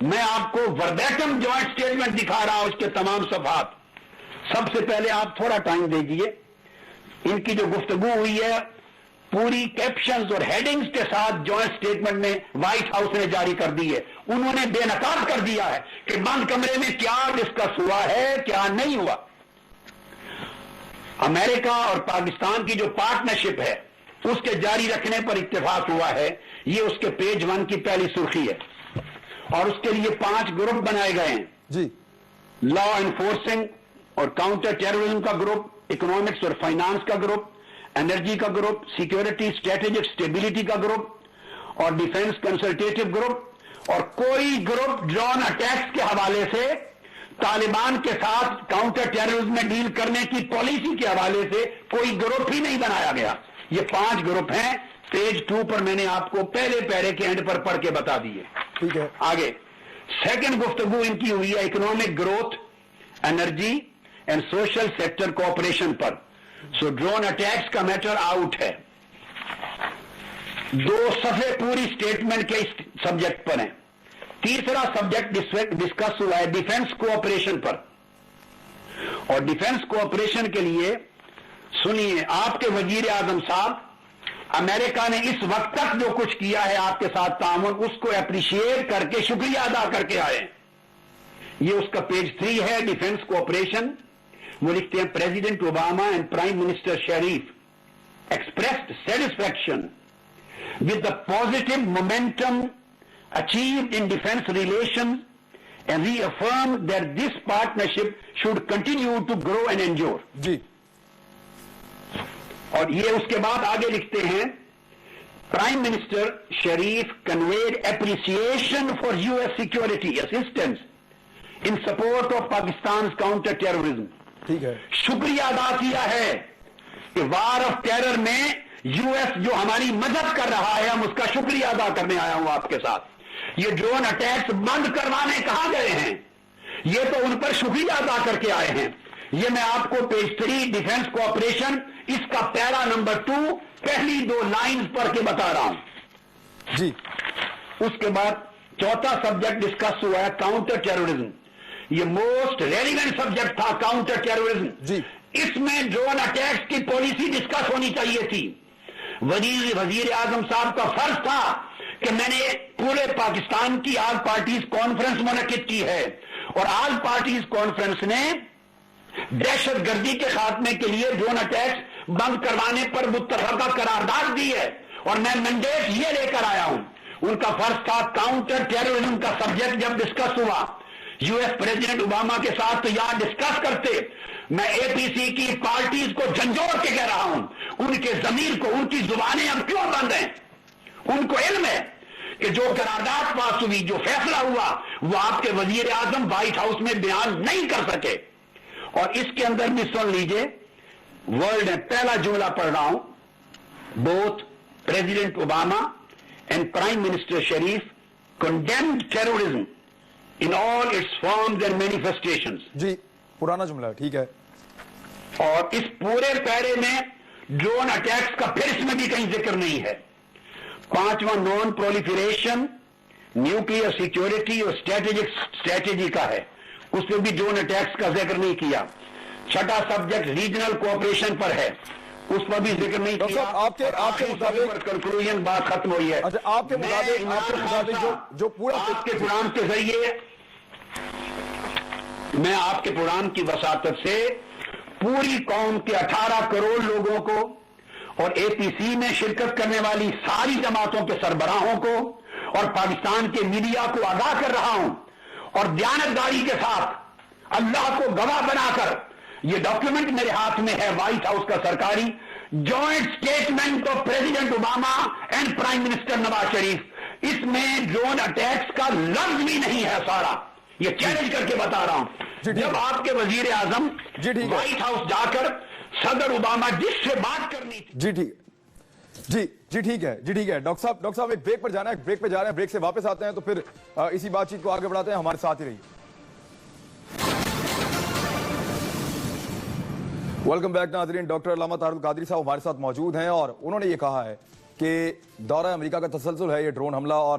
میں آپ کو وربیٹم جوائنٹ اسٹیٹمنٹ دکھا رہا ہوں اس کے تمام صفحات. سب سے پہلے آپ تھوڑا ٹائم دیجئے. ان کی جو گفتگو ہوئی ہے پوری کیپشنز اور ہیڈنگز کے ساتھ جوائنٹ اسٹیٹمنٹ میں وائٹ ہاؤس نے جاری کر دی ہے. انہوں نے بے نقاب کر دیا ہے کہ بند کمرے میں کیا ڈسکس ہوا ہے کیا نہیں ہوا. امریکہ اور پاکستان کی جو پارٹنرشپ ہے اس کے جاری رکھنے پر اتفاق ہوا ہے. یہ اس کے پیج 1 کی پہلی سرخی ہے اور اس کے لیے 5 گروپ بنائے گئے ہیں. جی. لا انفورسنگ اور کاؤنٹر ٹیررزم کا گروپ, اکنامکس اور فائنانس کا گروپ, انرجی کا گروپ, سیکیورٹی اسٹریٹجک اسٹیبلٹی کا گروپ اور ڈیفنس کنسلٹیٹو گروپ. اور کوئی گروپ ڈرون اٹیکس کے حوالے سے طالبان کے ساتھ کاؤنٹر ٹیررزم میں ڈیل کرنے کی پالیسی کے حوالے سے کوئی گروپ ہی نہیں بنایا گیا. یہ 5 گروپ ہیں. پیج 2 پر میں نے آپ کو پہلے پیرے کے اینڈ پر پڑھ کے بتا دیے. ٹھیک ہے. آگے سیکنڈ گفتگو ان کی ہوئی ہے economic growth, energy and social sector cooperation پر. سو ڈرون اٹیکس کا میٹر آؤٹ ہے. 2 صفحے پوری اسٹیٹمنٹ کے اس سبجیکٹ پر ہیں. تیسرا سبجیکٹ ڈسکس ہوا ہے ڈیفنس کوآپریشن پر. اور ڈیفنس کوآپریشن کے لیے سنیے, آپ کے وزیر اعظم صاحب امریکہ نے اس وقت تک جو کچھ کیا ہے آپ کے ساتھ تعاون اس کو اپریشیٹ کر کے شکریہ ادا کر کے آئے. یہ اس کا پیج 3 ہے ڈیفنس کوآپریشن. وہ لکھتے ہیں president Obama and Prime minister Sharif expressed satisfaction with the positive momentum achieved in defense relations and reaffirmed that this partnership should continue to grow and endure. جی. اور یہ اس کے بعد آگے لکھتے ہیں prime minister Sharif conveyed appreciation for US security assistance in support of Pakistan's counter terrorism. ٹھیک ہے. شکریہ ادا کیا ہے کہ وار آف ٹیرر میں یو ایس جو ہماری مدد کر رہا ہے ہم اس کا شکریہ ادا کرنے آیا ہوں آپ کے ساتھ. یہ ڈرون اٹیکس بند کروانے کہاں گئے ہیں, یہ تو ان پر شکریہ ادا کر کے آئے ہیں. یہ میں آپ کو پیج 3 ڈیفنس کوآپریشن اس کا پیرا نمبر 2 پہلی 2 لائنز پڑھ کے بتا رہا ہوں. جی. اس کے بعد چوتھا سبجیکٹ ڈسکس ہوا ہے کاؤنٹر ٹیررزم. یہ موسٹ ریلیونٹ سبجیکٹ تھا کاؤنٹر ٹیررزم. جی. اس میں ڈرون اٹیکس کی پالیسی ڈسکس ہونی چاہیے تھی. وزیر اعظم صاحب کا فرض تھا کہ میں نے پورے پاکستان کی آل پارٹیز کانفرنس منعقد کی ہے اور آل پارٹیز کانفرنس نے دہشت گردی کے خاتمے کے لیے ڈرون اٹیکس بند کروانے پر متفقہ قرارداد دی ہے اور میں مینڈیٹ یہ لے کر آیا ہوں. ان کا فرض تھا کاؤنٹر ٹیررزم کا سبجیکٹ جب ڈسکس ہوا یو ایس پریزیڈنٹ اوباما کے ساتھ تو یہاں ڈسکس کرتے. میں اے پی سی کی پارٹیز کو جھنجھوڑ کے کہہ رہا ہوں ان کے ضمیر کو, ان کی زبانیں اب کیوں بند ہیں. ان کو علم ہے کہ جو قرارداد پاس ہوئی, جو فیصلہ ہوا وہ آپ کے وزیر اعظم وائٹ ہاؤس میں بیان نہیں کر سکے. اور اس کے اندر بھی سن لیجئے ورلڈ میں پہلا جملہ پڑھ رہا ہوں. Both president Obama and Prime minister Sharif condemned terrorism in all its forms and manifestations. جی. پرانا جملہ ہے. ٹھیک ہے. اور اس پورے پیرے میں ڈرون اٹیکس کا پھر اس میں بھی کہیں ذکر نہیں ہے. 5واں نان پرولیفریشن, نیوکلیئر سیکیورٹی اور اسٹریٹجی کا ہے, اس میں بھی ڈرون اٹیکس کا ذکر نہیں کیا. 6واں سبجیکٹ ریجنل کوآپریشن پر ہے, اس پر بھی ذکر نہیں کیا. آپ کے مطابق کنکلوژن بات ختم ہوئی ہے. اچھا, آپ کے مطابق جو پورا آپ کے پروگرام کے ذریعے میں آپ کے پروگرام کی وساطت سے پوری قوم کے 18 کروڑ لوگوں کو اور اے پی سی میں شرکت کرنے والی ساری جماعتوں کے سربراہوں کو اور پاکستان کے میڈیا کو آگاہ کر رہا ہوں اور دیانتداری کے ساتھ اللہ کو گواہ بنا کر یہ ڈاکیومنٹ میرے ہاتھ میں ہے وائٹ ہاؤس کا سرکاری joint statement of President Obama and Prime Minister Nawaz Sharif. اس میں ڈرون اٹیکس کا لفظ بھی نہیں ہے. سارا یہ چیلنج کر کے بتا رہا ہوں. جب آپ کے وزیر اعظم وائٹ ہاؤس جا کر صدر اوباما جس سے بات کرنی تھی. جی ٹھیک جی ٹھیک ہے. جی ٹھیک ہے. ڈاکٹر صاحب ایک بریک پر جانا ہے, بریک پہ جا رہے ہیں, بریک سے واپس آتے ہیں تو پھر اسی بات چیت کو آگے بڑھاتے ہیں. ہمارے ساتھ ہی رہیے. ویلکم بیک ناظرین. ڈاکٹر علامہ طاہر القادری صاحب ہمارے ساتھ موجود ہیں اور انہوں نے یہ کہا ہے کہ دورہ امریکہ کا تسلسل ہے یہ ڈرون حملہ, اور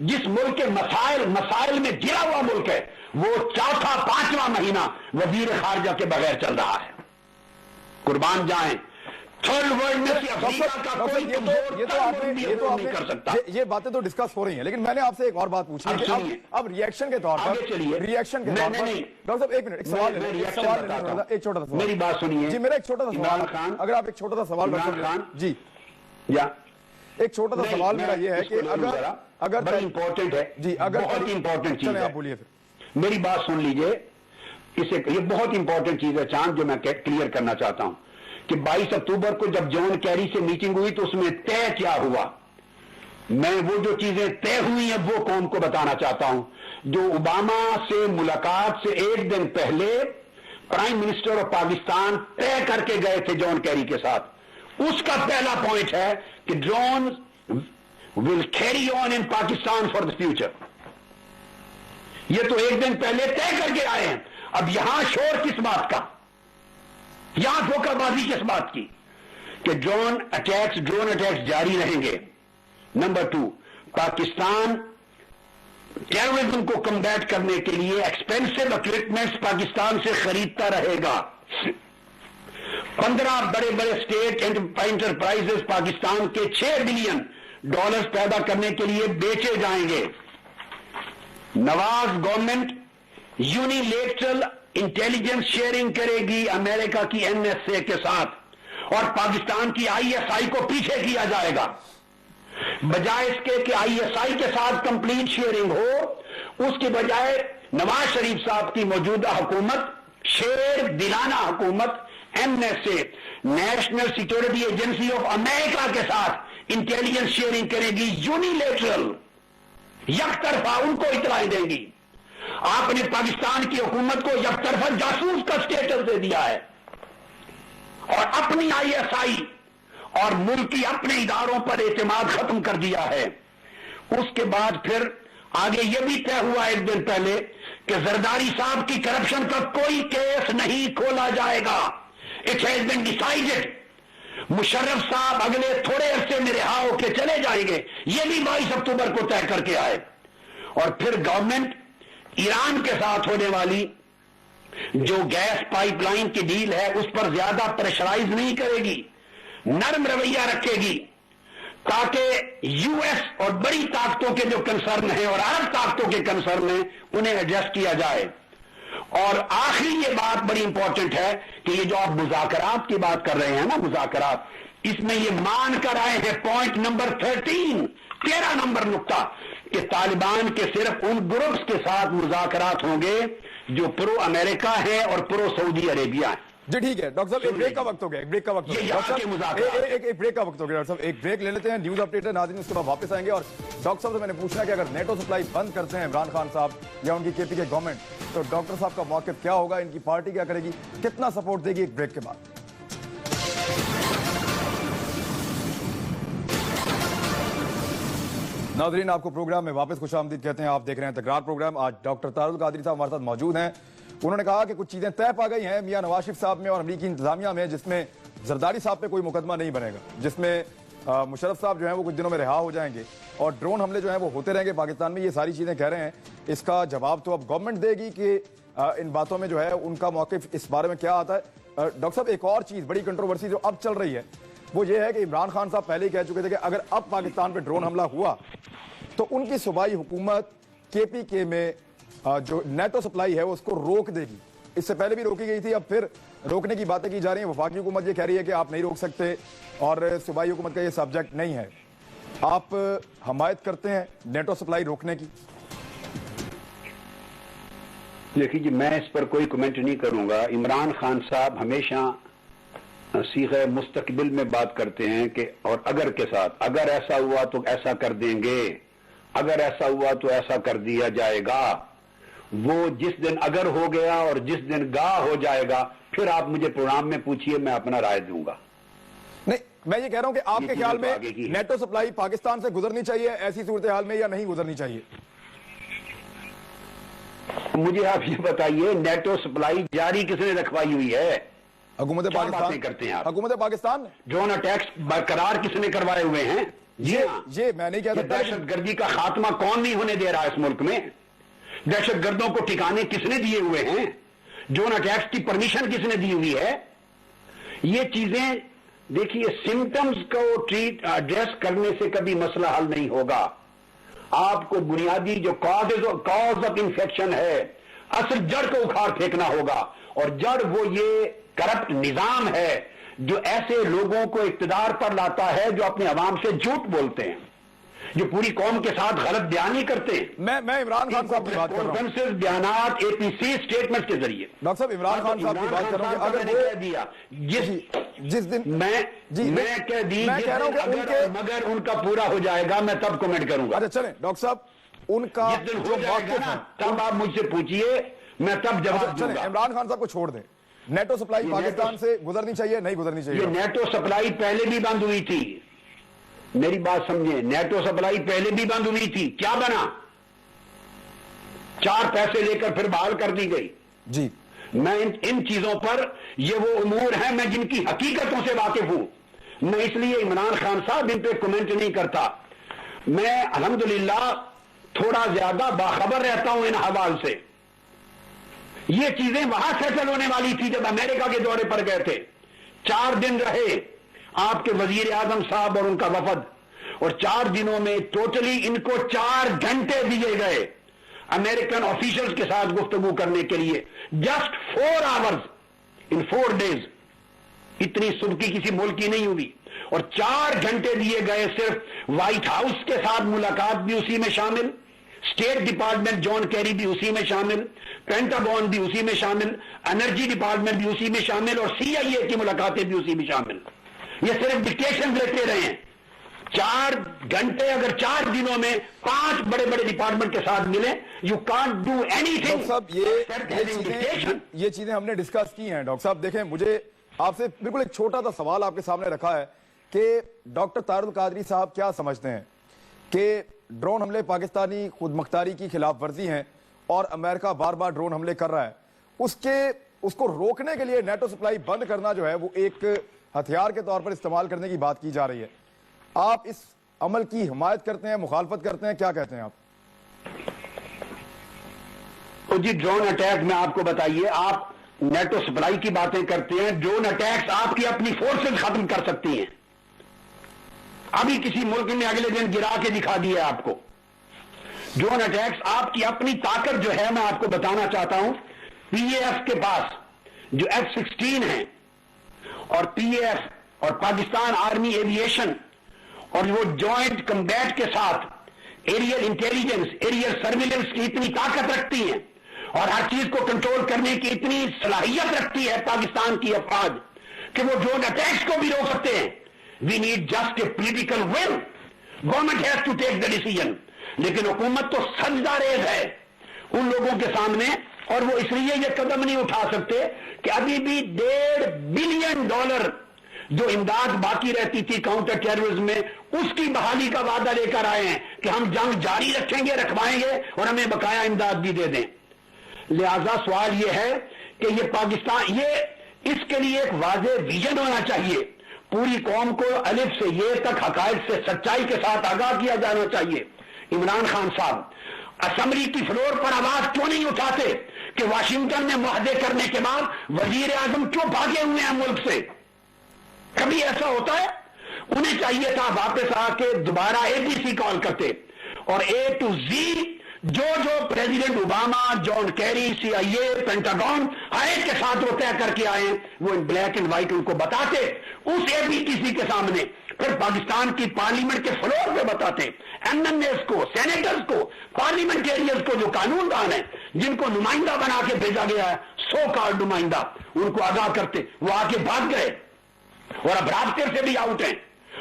جس ملک کے مسائل میں گرا ہوا ملک ہے، وہ چوتھا پانچواں مہینہ وزیر خارجہ کے بغیر چل رہا ہے. قربان جائیں، تھرڈ ورلڈ میں سے افریقہ کا کوئی نہیں کر سکتا. یہ باتیں تو ڈسکس ہو رہی ہیں، لیکن میں نے آپ سے ایک اور بات پوچھی ہے کہ اب ریئیکشن کے طور پر ڈاکٹر صاحب ایک منٹ، ایک سوال ایک چھوٹا سا سوال، میری بات سنیے جی. میرا ایک چھوٹا سا سوال، اگر آپ ایک چھوٹا سا سوال جی ایک چھوٹا سا سوال میرا یہ ہے کہ اگر بڑی امپورٹنٹ ہے جی، اگر بہت امپورٹنٹ چیز ہے، آپ بولیے پھر. میری بات سن لیجئے، یہ بہت امپورٹنٹ چیز ہے چاند، جو میں کلیئر کرنا چاہتا ہوں کہ 22 اکتوبر کو جب جان کیری سے میٹنگ ہوئی تو اس میں طے کیا ہوا. میں وہ جو چیزیں طے ہوئی ہیں وہ قوم کو بتانا چاہتا ہوں. جو اوباما سے ملاقات سے ایک دن پہلے پرائم منسٹر آف پاکستان طے کر کے گئے تھے جان کیری کے ساتھ، اس کا پہلا پوائنٹ ہے کہ drone will carry on in Pakistan for the future. یہ تو ایک دن پہلے طے کر کے آئے ہیں. اب یہاں شور کس بات کا، یہاں دھوکہ بازی کس بات کی کہ ڈرون اٹیکس جاری رہیں گے. نمبر 2، پاکستان ٹیررزم کو کمبیٹ کرنے کے لیے ایکسپینسو اکوپمنٹس پاکستان سے خریدتا رہے گا. 15 بڑے بڑے اسٹیٹ انٹرپرائزز پاکستان کے $6 بلین پیدا کرنے کے لیے بیچے جائیں گے. نواز گورنمنٹ یونیلیٹرل انٹیلیجنس شیئرنگ کرے گی امریکہ کی NSA کے ساتھ، اور پاکستان کی ISI کو پیچھے کیا جائے گا. بجائے اس کے کہ ISI کے ساتھ کمپلیٹ شیئرنگ ہو، اس کے بجائے نواز شریف صاحب کی موجودہ حکومت، شیر دلانہ حکومت، NSA national security agency of America کے ساتھ انٹیلیجنس شیئرنگ کرے گی، یونیلیٹرل، یک طرفہ ان کو اطلاع دیں گی. آپ نے پاکستان کی حکومت کو یک طرفہ جاسوس کا سٹیٹس دے دیا ہے، اور اپنی ISI اور ملکی اپنے اداروں پر اعتماد ختم کر دیا ہے. اس کے بعد پھر آگے یہ بھی طے ہوا ایک دن پہلے کہ زرداری صاحب کی کرپشن کا کوئی کیس نہیں کھولا جائے گا. It has been decided. Musharraf صاحب اگلے تھوڑے عرصے میں رہا ہو کے چلے جائیں گے، یہ بھی 22 اکتوبر کو طے کر کے آئے. اور پھر گورنمنٹ ایران کے ساتھ ہونے والی جو گیس پائپ لائن کی ڈیل ہے اس پر زیادہ پریشرائز نہیں کرے گی، نرم رویہ رکھے گی، تاکہ US اور بڑی طاقتوں کے جو کنسرن ہیں اور عرب طاقتوں کے کنسرن ہیں انہیں ایڈجسٹ کیا جائے. اور آخری یہ بات بڑی امپورٹنٹ ہے کہ یہ جو آپ مذاکرات کی بات کر رہے ہیں نا، مذاکرات، اس میں یہ مان کر آئے ہیں پوائنٹ نمبر 13 نمبر نقطہ، کہ طالبان کے صرف ان گروپس کے ساتھ مذاکرات ہوں گے جو پرو امریکہ ہیں اور پرو سعودی عربیہ ہیں. جی ٹھیک ہے ڈاکٹر صاحب، ایک بریک کا وقت ہو گیا، ایک بریک کا وقت ہو گیا ایک بریک کا وقت ہو گیا ڈاکٹر صاحب. ایک بریک لے لیتے ہیں، نیوز اپڈیٹ ہے ناظرین، اس کے بعد واپس آئیں گے. اور ڈاکٹر صاحب سے میں نے پوچھنا کہ اگر نیٹو سپلائی بند کرتے ہیں عمران خان صاحب یا ان کی KP کے گورنمنٹ، تو ڈاکٹر صاحب کا موقف کیا ہوگا، ان کی پارٹی کیا کرے گی، کتنا سپورٹ دے گی؟ ایک بریک کے بعد. ناظرین، آپ کو پروگرام میں واپس خوش آمدید کہتے ہیں. آپ دیکھ رہے ہیں تکرار پروگرام. آج ڈاکٹر طاہر القادری صاحب ہمارے ساتھ موجود ہیں. انہوں نے کہا کہ کچھ چیزیں طے پا گئی ہیں میاں نواز شریف صاحب میں اور امریکی انتظامیہ میں، جس میں زرداری صاحب پہ کوئی مقدمہ نہیں بنے گا، جس میں مشرف صاحب جو ہیں وہ کچھ دنوں میں رہا ہو جائیں گے، اور ڈرون حملے جو ہیں وہ ہوتے رہیں گے پاکستان میں. یہ ساری چیزیں کہہ رہے ہیں. اس کا جواب تو اب گورنمنٹ دے گی کہ ان باتوں میں جو ہے ان کا موقف اس بارے میں کیا آتا ہے. ڈاکٹر صاحب، ایک اور چیز بڑی کنٹروورسی جو اب چل رہی ہے وہ یہ ہے کہ عمران خان صاحب پہلے ہی کہہ چکے تھے کہ اگر اب پاکستان پہ ڈرون حملہ ہوا تو ان کی صوبائی حکومت KPK میں جو نیٹو سپلائی ہے اس کو روک دے گی. اس سے پہلے بھی روکی گئی تھی، اب پھر روکنے کی باتیں کی جا رہی ہیں. وفاقی حکومت یہ کہہ رہی ہے کہ آپ نہیں روک سکتے اور صوبائی حکومت کا یہ سبجیکٹ نہیں ہے. آپ حمایت کرتے ہیں نیٹو سپلائی روکنے کی؟ دیکھیے جی، میں اس پر کوئی کمنٹ نہیں کروں گا. عمران خان صاحب ہمیشہ صیغہ مستقبل میں بات کرتے ہیں کہ اور اگر کے ساتھ، اگر ایسا ہوا تو ایسا کر دیں گے، اگر ایسا ہوا تو ایسا کر دیا جائے گا. وہ جس دن اگر ہو گیا اور جس دن گاہ ہو جائے گا پھر آپ مجھے پروگرام میں پوچھئے، میں اپنا رائے دوں گا. نہیں، میں یہ کہہ رہا ہوں کہ آپ کے خیال میں نیٹو سپلائی پاکستان سے گزرنی چاہیے ایسی صورتحال میں یا نہیں گزرنی چاہیے؟ مجھے آپ یہ بتائیے، نیٹو سپلائی جاری کس نے رکھوائی ہوئی ہے؟ حکومت پاکستان کرتے ہیں آپ؟ حکومت پاکستان ڈرون اٹیکس برقرار کس نے کروائے ہوئے ہیں؟ یہ میں نہیں کہہ کہ سکتا دہشت گردی کا خاتمہ کون نہیں ہونے دے رہا اس ملک میں؟ دہشت گردوں کو ٹھکانے کس نے دیے ہوئے ہیں؟ ڈرون اٹیکس کی پرمیشن کس نے دی ہوئی ہے؟ یہ چیزیں دیکھیے، سمٹمز کو ایڈریس کرنے سے کبھی مسئلہ حل نہیں ہوگا. آپ کو بنیادی جو کاز آف انفیکشن ہے، اصل جڑ کو اکھاڑ پھینکنا ہوگا. اور جڑ وہ یہ کرپٹ نظام ہے جو ایسے لوگوں کو اقتدار پر لاتا ہے جو اپنے عوام سے جھوٹ بولتے ہیں، جو پوری قوم کے ساتھ غلط بیانی کرتے ہیں. میں عمران خان صاحب کی بات کر رہا ہوں. کانفرنسز، بیانات، اے پی سی اسٹیٹمنٹ کے ذریعے. ڈاکٹر صاحب عمران خان صاحب کی بات کر رہا ہوں. اگر وہ کہہ دیا جس دن میں کہہ دی مگر ان کا پورا ہو جائے گا میں تب کمنٹ کروں گا. اچھا چلیں ڈاکٹر صاحب، ان کا جس دن جو ہو جائے گا موقف نا ہے، تب آپ مجھ سے پوچھئے، میں تب جواب دوں چلیں گا. عمران خان صاحب کو چھوڑ دیں. نیٹو سپلائی پاکستان سے گزرنی چاہیے نہیں گزرنی چاہیے؟ یہ نیٹو سپلائی پہلے بھی بند ہوئی تھی، میری بات سمجھیں. نیٹو سپلائی پہلے بھی بند ہوئی تھی. کیا بنا؟ 4 پیسے لے کر پھر بحال کر دی گئی. جی میں ان چیزوں پر، یہ وہ امور ہیں میں جن کی حقیقتوں سے واقف ہوں. میں اس لیے عمران خان صاحب ان پہ کمنٹ نہیں کرتا. میں الحمدللہ تھوڑا زیادہ باخبر رہتا ہوں ان حوال سے. یہ چیزیں وہاں سیٹل ہونے والی تھی جب امریکہ کے دورے پر گئے تھے. 4 دن رہے آپ کے وزیر اعظم صاحب اور ان کا وفد، اور 4 دنوں میں ٹوٹلی ان کو 4 گھنٹے دیے گئے امریکن آفیشلز کے ساتھ گفتگو کرنے کے لیے. جسٹ 4 آورز ان 4 ڈیز. اتنی سبکی کسی ملک کی نہیں ہوئی. اور 4 گھنٹے دیے گئے صرف وائٹ ہاؤس کے ساتھ ملاقات بھی اسی میں شامل، اسٹیٹ ڈپارٹمنٹ جان کیری بھی اسی میں شامل، پینٹاگون بھی اسی میں شامل، انرجی ڈپارٹمنٹ بھی اسی میں شامل، اور سی آئی اے کی ملاقاتیں بھی اسی میں شامل. یہ صرف ڈکٹیشن لیتے رہے ہیں. 4 گھنٹے اگر 4 دنوں میں 5 بڑے بڑے ڈپارٹمنٹ کے ساتھ ملیں، you can't do any thing. Doctor صاحب یہ چیزیں ہم نے ڈسکس کی ہیں. ڈاکٹر صاحب دیکھیں، مجھے آپ سے بالکل ایک چھوٹا سا سوال آپ کے سامنے رکھا ہے کہ ڈاکٹر طاہر القادری صاحب کیا سمجھتے ہیں کہ ڈرون حملے پاکستانی خود مختاری کی خلاف ورزی ہیں اور امریکہ بار بار ڈرون حملے کر رہا ہے، اس کو روکنے کے لیے نیٹو سپلائی بند کرنا جو ہے وہ ایک ہتھیار کے طور پر استعمال کرنے کی بات کی جا رہی ہے. آپ اس عمل کی حمایت کرتے ہیں، مخالفت کرتے ہیں، کیا کہتے ہیں آپ؟ جی ڈرون اٹیک میں آپ کو بتائیے، آپ نیٹو سپلائی کی باتیں کرتے ہیں. ڈرون اٹیکس آپ کی اپنی فورسز ختم کر سکتی ہیں. ابھی کسی ملک نے اگلے دن گرا کے دکھا دیا آپ کو. ڈرون اٹیکس آپ کی اپنی طاقت جو ہے، میں آپ کو بتانا چاہتا ہوں، پی اے ایف کے پاس جو F-16 ہیں، اور پی اے ایف اور پاکستان آرمی ایویشن اور وہ جوائنٹ کمبیٹ کے ساتھ ایریل انٹیلیجنس، ایریل سرویلنس کی اتنی طاقت رکھتی ہیں اور ہر چیز کو کنٹرول کرنے کی اتنی صلاحیت رکھتی ہے پاکستان کی افواج کہ وہ ڈرون اٹیکس کو بھی روک سکتے ہیں. We need just a political will. Government has to take the decision. لیکن حکومت تو سجدہ ریز ہے ان لوگوں کے سامنے، اور وہ اس لیے یہ قدم نہیں اٹھا سکتے کہ ابھی بھی $1.5 بلین جو امداد باقی رہتی تھی کاؤنٹر ٹیررزم میں، اس کی بحالی کا وعدہ لے کر آئے ہیں کہ ہم جنگ جاری رکھیں گے، رکھوائیں گے اور ہمیں بقایا امداد بھی دے دیں. لہذا سوال یہ ہے کہ یہ پاکستان، اس کے لیے ایک واضح ویژن ہونا چاہیے. پوری قوم کو الف سے یہ تک حقائق سے سچائی کے ساتھ آگاہ کیا جانا چاہیے. عمران خان صاحب اسمبلی کی فلور پر آواز کیوں نہیں اٹھاتے کہ واشنگٹن میں معاہدے کرنے کے بعد وزیر اعظم کیوں بھاگے ہوئے ہیں ملک سے؟ کبھی ایسا ہوتا ہے؟ انہیں چاہیے تھا واپس آ کے دوبارہ ABC کال کرتے اور A to Z جو President Obama, John Kerry, CIA، Pentagon ہر ایک کے ساتھ وہ طے کر کے آئے، وہ بلیک اینڈ وائٹ ان کو بتاتے اس ABC کے سامنے. پھر پاکستان کی پارلیمنٹ کے فلور پہ بتاتے، MMAs کو، سینیٹرز کو، پارلیمنٹیرینز کو جو قانون دان ہیں جن کو نمائندہ بنا کے بھیجا گیا ہے، سو کارڈ نمائندہ، ان کو آگاہ کرتے. وہ آ کے بھاگ گئے اور اب رابطے سے بھی آؤٹ ہیں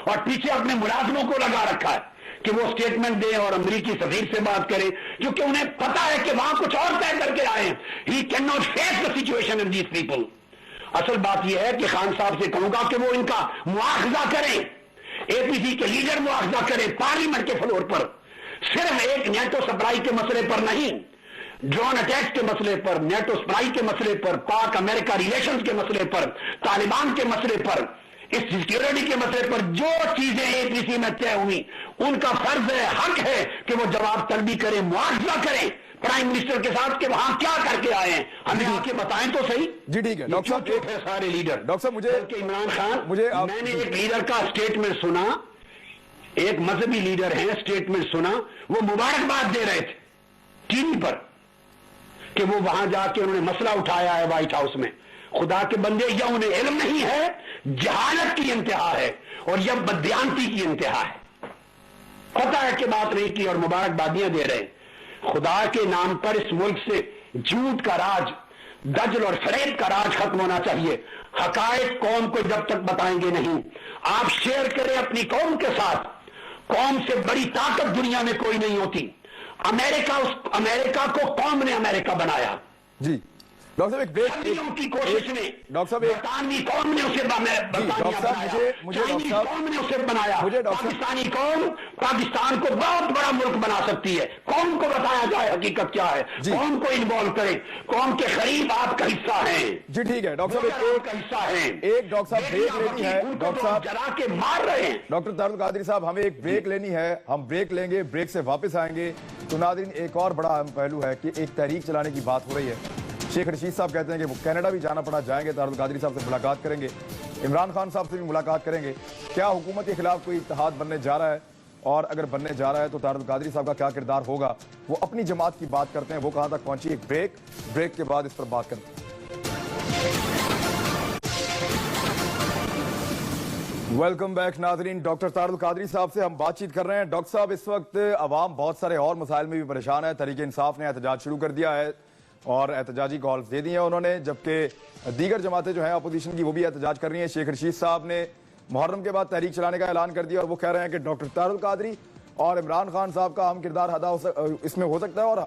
اور پیچھے اپنے ملازموں کو لگا رکھا ہے کہ وہ سٹیٹمنٹ دیں اور امریکی سفیر سے بات کریں، کیونکہ انہیں پتا ہے کہ وہاں کچھ اور طے کر کے آئے ہیں. He can not face the situation in these people. اصل بات یہ ہے کہ خان صاحب سے کہوں گا کہ وہ ان کا مواخذہ کریں، APC کے لیڈر مواخذہ کریں پارلیمنٹ کے فلور پر. صرف ایک نیٹو سپلائی کے مسئلے پر نہیں، ڈرون اٹیکس کے مسئلے پر، نیٹو سپلائی کے مسئلے پر، پاک امریکہ ریلیشنز کے مسئلے پر، طالبان کے مسئلے پر اس سیکیورٹی کے مسئلے پر جو چیزیں APC میں طے ہوئی ان کا فرض ہے, حق ہے کہ وہ جواب طلبی کریں, معاوضہ کریں پرائم منسٹر کے ساتھ کہ وہاں کیا کر کے آئے ہیں, ہمیں آ کے بتائیں تو صحیح. جی ٹھیک ہے ڈاکٹر صاحب, سارے لیڈر ڈاکٹر صاحب مجھے عمران خان, میں نے ایک لیڈر کا اسٹیٹمنٹ سنا, ایک مذہبی لیڈر ہیں, اسٹیٹمنٹ سنا, وہ مبارکباد دے رہے تھے ٹی وی پر کہ وہ وہاں جا کے انہوں نے مسئلہ اٹھایا ہے وائٹ ہاؤس میں. خدا کے بندے, یا انہیں علم نہیں ہے, جہالت کی انتہا ہے, اور یا بددیانتی کی انتہا ہے, پتہ ہے کہ بات نہیں کی اور مبارکبادیاں دے رہے ہیں. خدا کے نام پر اس ملک سے جھوٹ کا راج, دجل اور فریب کا راج ختم ہونا چاہیے. حقائق قوم کو جب تک بتائیں گے نہیں, آپ شیئر کریں اپنی قوم کے ساتھ. قوم سے بڑی طاقت دنیا میں کوئی نہیں ہوتی. امریکہ کو قوم نے امریکہ بنایا. جی ڈاکٹر صاحب ایک بریک کی کوشش نے, ڈاکٹر صاحب برطانوی قوم نے اسے بنایا, پاکستانی قوم پاکستان کو بہت بڑا ملک بنا سکتی ہے. قوم کو بتایا جائے حقیقت کیا ہے, قوم کو انوالو کریں, قوم کے قریب آپ کا حصہ ہیں. جی ٹھیک ہے ڈاکٹر صاحب, ایک کا حصہ ہیں. ایک ڈاکٹر صاحب بریک لینی ہے, ڈاکٹر صاحب جلا کے مار رہے ہیں. ڈاکٹر طارق القادری صاحب ہمیں ایک بریک لینی ہے, ہم بریک لیں گے, بریک سے واپس آئیں گے. تو ناظرین ایک اور بڑا اہم پہلو ہے کہ ایک تحریک چلانے کی بات ہو رہی ہے. شیخ رشید صاحب کہتے ہیں کہ وہ کینیڈا بھی جانا پڑا, جائیں گے, طارق القادری صاحب سے ملاقات کریں گے, عمران خان صاحب سے بھی ملاقات کریں گے. کیا حکومت کے خلاف کوئی اتحاد بننے جا رہا ہے, اور اگر بننے جا رہا ہے تو طارق القادری صاحب کا کیا کردار ہوگا؟ وہ اپنی جماعت کی بات کرتے ہیں, وہ کہاں تک پہنچی. ایک بریک کے بعد اس پر بات کرتے ہیں. ویلکم بیک ناظرین, ڈاکٹر طارق القادری صاحب سے ہم بات چیت کر رہے ہیں. ڈاکٹر صاحب اس وقت عوام بہت سارے اور مسائل میں بھی پریشان ہے. تحریک انصاف نے احتجاج شروع کر دیا ہے اور احتجاجی کالز دے دی ہیں انہوں نے, جبکہ دیگر جماعتیں جو ہیں اپوزیشن کی وہ بھی احتجاج کر رہی ہیں. شیخ رشید صاحب نے محرم کے بعد تحریک چلانے کا اعلان کر دیا اور وہ کہہ رہے ہیں کہ ڈاکٹر طارق القادری اور عمران خان صاحب کا اہم کردار ادا اس میں ہو سکتا ہے, اور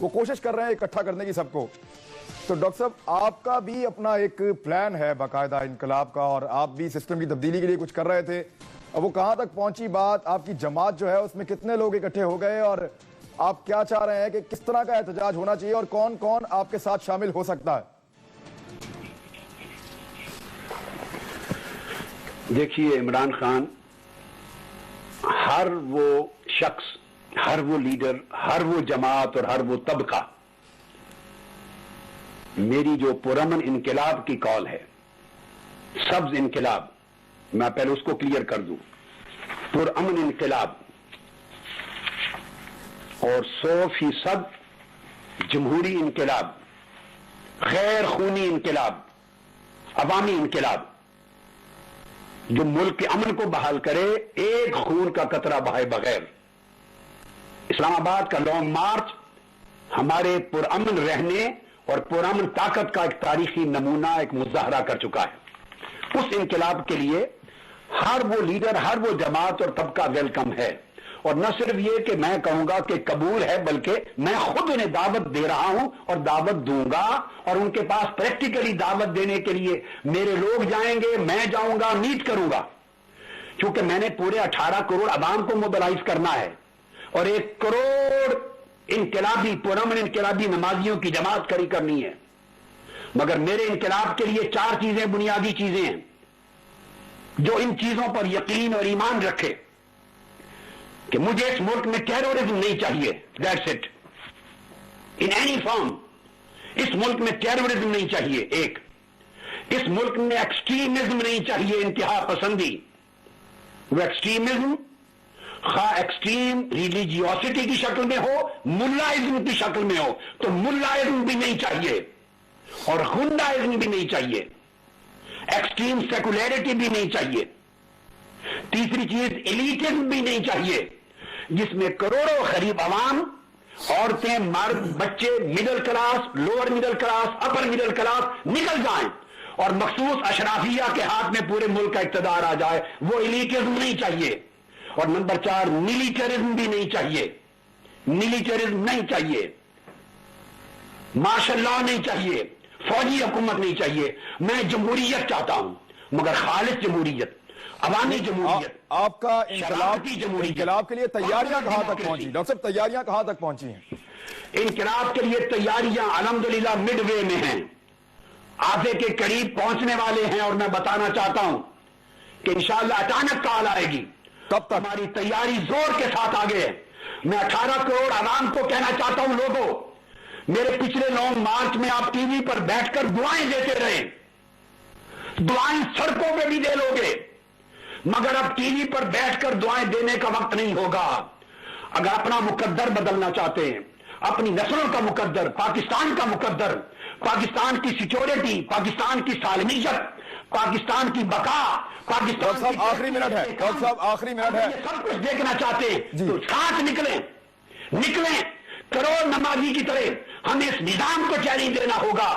وہ کوشش کر رہے ہیں اکٹھا کرنے کی سب کو. تو ڈاکٹر صاحب آپ کا بھی اپنا ایک پلان ہے باقاعدہ انقلاب کا, اور آپ بھی سسٹم کی تبدیلی کے لیے کچھ کر رہے تھے. اب وہ کہاں تک پہنچی بات, آپ کی جماعت جو ہے اس میں کتنے لوگ اکٹھے ہو گئے, اور آپ کیا چاہ رہے ہیں کہ کس طرح کا احتجاج ہونا چاہیے اور کون کون آپ کے ساتھ شامل ہو سکتا ہے؟ دیکھیے عمران خان, ہر وہ شخص, ہر وہ لیڈر, ہر وہ جماعت اور ہر وہ طبقہ میری جو پرامن انقلاب کی کال ہے, سبز انقلاب, میں پہلے اس کو کلیئر کر دوں, پرامن انقلاب اور 100% جمہوری انقلاب, غیر خونی انقلاب, عوامی انقلاب جو ملک کے امن کو بحال کرے, ایک خون کا قطرہ بہائے بغیر. اسلام آباد کا لانگ مارچ ہمارے پرامن رہنے اور پرامن طاقت کا ایک تاریخی نمونہ, ایک مظاہرہ کر چکا ہے. اس انقلاب کے لیے ہر وہ لیڈر, ہر وہ جماعت اور طبقہ ویلکم ہے. اور نہ صرف یہ کہ میں کہوں گا کہ قبول ہے, بلکہ میں خود انہیں دعوت دے رہا ہوں اور دعوت دوں گا, اور ان کے پاس پریکٹیکلی دعوت دینے کے لیے میرے لوگ جائیں گے, میں جاؤں گا, میٹ کروں گا, کیونکہ میں نے پورے 18 کروڑ عوام کو موبلائز کرنا ہے اور 1 کروڑ انقلابی, پرامن انقلابی نمازیوں کی جماعت کھڑی کرنی ہے. مگر میرے انقلاب کے لیے 4 چیزیں, بنیادی چیزیں ہیں, جو ان چیزوں پر یقین اور ایمان رکھے کہ مجھے اس ملک میں ٹیرورزم نہیں چاہیے. That's it, in any form. اس ملک میں ٹیرورزم نہیں چاہیے. ایک, اس ملک میں ایکسٹریمزم نہیں چاہیے, انتہا پسندی. وہ ایکسٹریمزم خواہ ایکسٹریم ریلیجیوسٹی کی شکل میں ہو, ملائزم کی شکل میں ہو, تو ملائزم بھی نہیں چاہیے اور غنڈائزم بھی نہیں چاہیے, ایکسٹریم سیکولیرٹی بھی نہیں چاہیے. تیسری چیز ایلیٹزم بھی نہیں چاہیے, جس میں کروڑوں غریب عوام, عورتیں, مرد, بچے, middle class, lower middle class, upper middle class نکل جائیں اور مخصوص اشرافیہ کے ہاتھ میں پورے ملک کا اقتدار آ جائے. وہ ایلیٹزم نہیں چاہیے. اور نمبر 4, ملیٹرزم بھی نہیں چاہیے. ملیٹرزم نہیں چاہیے, مارشل لا نہیں چاہیے, فوجی حکومت نہیں چاہیے. میں جمہوریت چاہتا ہوں, مگر خالص جمہوریت, عوامی جمہوریت. آپ کا انقلاب کے لیے تیاریاں کہاں تک پہنچی ڈاکٹر صاحب, تیاریاں کہاں تک پہنچی ہیں؟ انقلاب کے لیے تیاریاں الحمدللہ مڈ وے میں ہیں, آدھے کے قریب پہنچنے والے ہیں. اور میں بتانا چاہتا ہوں کہ انشاءاللہ اچانک کال آئے گی. کب تک؟ ہماری تیاری زور کے ساتھ آگے ہے. میں 18 کروڑ عوام کو کہنا چاہتا ہوں، لوگوں میرے پچھلے لانگ مارچ میں آپ ٹی وی پر بیٹھ کر دعائیں دیتے رہے، دعائیں سڑکوں پہ بھی دے لو گے، مگر اب ٹی وی پر بیٹھ کر دعائیں دینے کا وقت نہیں ہوگا. اگر اپنا مقدر بدلنا چاہتے ہیں، اپنی نسلوں کا مقدر، پاکستان کا مقدر، پاکستان کی سیکیورٹی، پاکستان کی سالمیت، پاکستان کی بقا، پاکستان ڈاکٹر صاحب آخری منٹ ہے، ڈاکٹر صاحب آخری منٹ ہے. یہ سب کچھ دیکھنا چاہتے ہیں تو ساتھ نکلیں کروڑ نمازی کی طرح. ہمیں اس نظام کو چیلنج دینا ہوگا.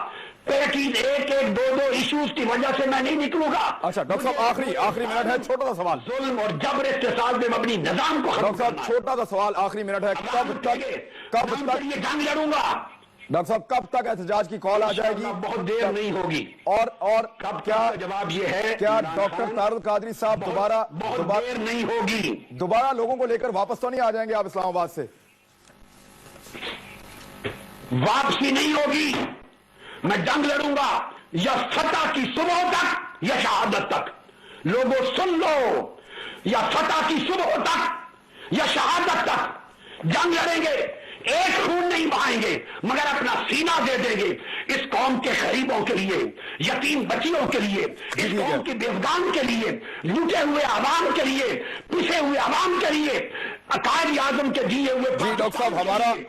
پیکیج ایک دو ایشوز کی وجہ سے میں نہیں نکلوں گا. اچھا ڈاکٹر صاحب آخری منٹ ہے، چھوٹا سا سوال. ظلم اور جبر استحصال پہ مبنی نظام کو ختم ڈاکٹر صاحب کرنا. چھوٹا سا سوال، آخری منٹ ہے. کب تک یہ جنگ لڑوں گا ڈاکٹر صاحب کب تک احتجاج کی کال آ جائے گی؟ بہت دیر نہیں ہوگی. اور کب کیا جواب یہ ہے کیا ڈاکٹر طاہر القادری صاحب بہت دیر نہیں ہوگی. دوبارہ لوگوں کو لے کر واپس تو نہیں آ جائیں گے آپ اسلام آباد سے؟ واپسی نہیں ہوگی. میں جنگ لڑوں گا یا فتح کی صبح تک یا شہادت تک. لوگوں سن لو، یا فتح کی صبح تک یا شہادت تک جنگ لڑیں گے. ایک خون نہیں بہائیں گے مگر اپنا سینہ دے دیں گے اس قوم کے غریبوں کے لیے، یتیم بچیوں کے لیے، اس قوم کے بیوگان کے لیے، لوٹے ہوئے عوام کے لیے، پسے ہوئے عوام کے لیے، قائد اعظم کے دیے ہوئے. جی ڈاکٹر صاحب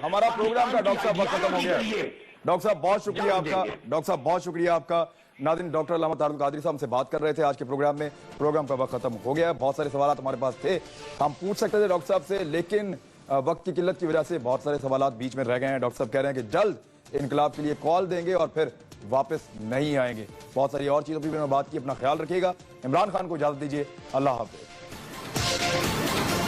ہمارا پروگرام کا ڈاکٹر صاحب وقت ختم ہو گیا. ڈاکٹر صاحب بہت شکریہ آپ کا. ڈاکٹر صاحب بہت شکریہ آپ کا. ناظرین، ڈاکٹر علامہ طاہر القادری صاحب سے بات کر رہے تھے آج کے پروگرام میں. پروگرام کا وقت ختم ہو گیا. بہت سارے سوالات ہمارے پاس تھے، ہم پوچھ سکتے تھے ڈاکٹر صاحب سے، لیکن وقت کی قلت کی وجہ سے بہت سارے سوالات بیچ میں رہ گئے ہیں. ڈاکٹر صاحب کہہ رہے ہیں کہ جلد انقلاب کے لیے کال دیں گے اور پھر واپس نہیں آئیں گے. بہت ساری اور چیزوں پہ بھی میں بات کی. اپنا خیال رکھیے گا. عمران خان کو اجازت دیجیے. اللہ حافظ.